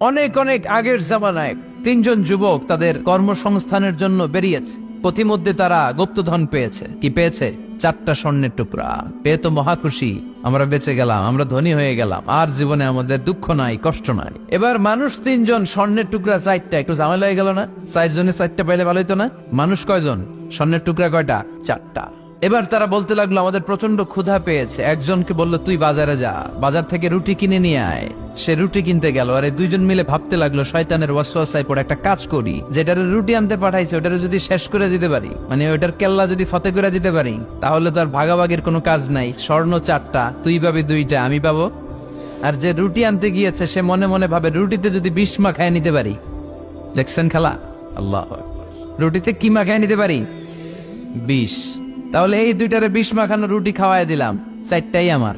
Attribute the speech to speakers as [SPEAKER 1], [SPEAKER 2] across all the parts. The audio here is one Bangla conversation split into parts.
[SPEAKER 1] অনেক অনেক আগের জামানায় তিনজন যুবক তাদের কর্মসংস্থানের জন্য বেরিয়েছে। পথিমধ্যে তারা গুপ্তধন পেয়েছে। কি পেয়েছে? 4টা স্বর্ণের টুকরা পেয়ে তো মহা খুশি, আমরা বেঁচে গেলাম, আমরা ধনী হয়ে গেলাম, আর জীবনে আমাদের দুঃখ নাই, কষ্ট নাই। এবার মানুষ 3জন, স্বর্ণের টুকরা 4টা, একটু ঝামেলা হয়ে গেল না? 4 জনে 4টা পাইলে ভালো হইতো না? মানুষ কয়জন? স্বর্ণের টুকরা কয়টা? 4টা। এবার তারা বলতে লাগলো আমাদের প্রচন্ড ক্ষুধা পেয়েছে। একজনকে বলল তুই বাজারে যা, বাজার থেকে রুটি কিনে নিয়ে আয়। সে রুটি কিনতে গেল, আর এই 2জন মিলে ভাবতে লাগলো শয়তানের ওয়াসওয়াসায় পড়ে একটা কাজ করি, যেটারে রুটি আনতে পাঠাইছে ওটারে যদি শেষ করে দিতে পারি, মানে ওটার কেল্লা যদি ফতে করে দিতে পারি, তাহলে তো আর ভাগাভাগির কোনো কাজ নাই। স্বর্ণ 4টা, তুই পাবি 2টা, আমি পাবো। আর যে রুটি আনতে গিয়েছে সে মনে মনে ভাবে রুটিতে যদি বিষ মাখায় নিতে পারি। দেখছেন খেলা? আল্লাহ আকবার। রুটিতে কি মাখায় নিতে পারি? বিষ। তাহলে এই 2টারে বিষ মাখানো রুটি খাওয়াই দিলাম, 4টাই আমার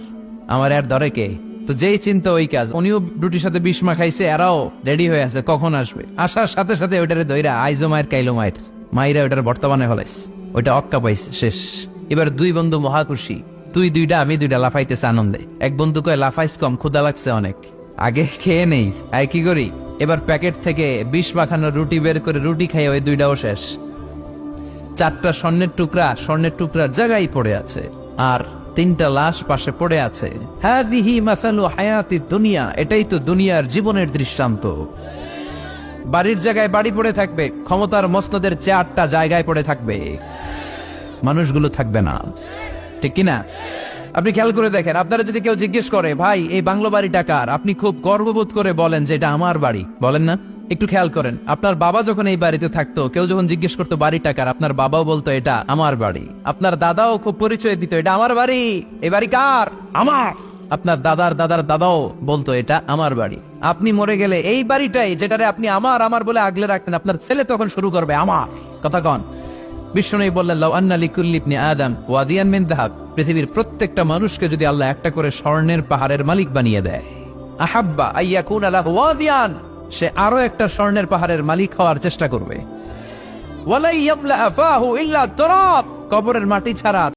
[SPEAKER 1] আর ধরে কে? তো যেই চিন্তা ওই কাজ। উনিও রুটির সাথে বিষ মাখাইছে, এরাও রেডি হয়ে আছে কখন আসবে। আসার সাথে সাথে ওইটারে দইরা আইজো মায়ের কাইলো মায়ের মাইরা ওইটার বর্তমানে হলাইছে, ওইটা অক্কা পাইছে, শেষ। এবার 2 বন্ধু মহা খুশি, তুই 2টা আমি 2টা, লাফাইতেছে আনন্দে। এক বন্ধু কয় লাফাইস কম, ক্ষুধা লাগছে অনেক, আগে খেয়ে নেই। আয় কি করি? এবার প্যাকেট থেকে বিষ মাখানো রুটি বের করে রুটি খাই, ওই 2টাও শেষ। 4টা স্বর্ণের টুকরার জায়গায় পড়ে আছে, আর 3টা লাশ পাশে পড়ে আছে। হাদিহি মাসালু হায়াতি দুনিয়া, এটাই তো দুনিয়ার জীবনের দৃষ্টান্ত। বাড়ির জায়গায় বাড়ি পড়ে থাকবে, ক্ষমতার মসনদের 4টা জায়গায় পড়ে থাকবে, মানুষগুলো থাকবে না, ঠিক কিনা? আপনি খেয়াল করে দেখেন, আপনারা যদি কেউ জিজ্ঞেস করে ভাই এই বাংলো বাড়িটা কার, আপনি খুব গর্ববোধ করে বলেন যে এটা আমার বাড়ি, বলেন না? একটু খেয়াল করেন, আপনার বাবা যখন এই বাড়িতে থাকতো, কেউ যখন জিজ্ঞেস করতো বাড়িটা কার, আপনার বাবাও বলতো এটা আমার বাড়ি। আপনার দাদাও খুব পরিচয় দিত, এটা আমার বাড়ি, এই বাড়ি কার? আমার। আপনার দাদার দাদার দাদাও বলতো এটা আমার বাড়ি। আপনি মরে গেলে এই বাড়িটাই, যেটারে আপনি আমার বলে আগলে রাখতেন, আপনার ছেলে তখন শুরু করবে আমার কথা। কন বিষ্ণু বললেন লাউ আন্না লিকুল্লি ইবনি আদম ওয়াদিয়ান মিন যাহাব, পৃথিবীর প্রত্যেকটা মানুষকে যদি আল্লাহ একটা করে স্বর্ণের পাহাড়ের মালিক বানিয়ে দেয়, আহাব্বা আইয়াকুনা লাহু ওয়াদিয়ান, সে আরো একটা স্বর্ণের পাহাড়ের মালিক হওয়ার চেষ্টা করবে। ওয়ালাই ইয়ামলা আফাহু ইল্লা তুরাব, কবরের মাটি ছাড়া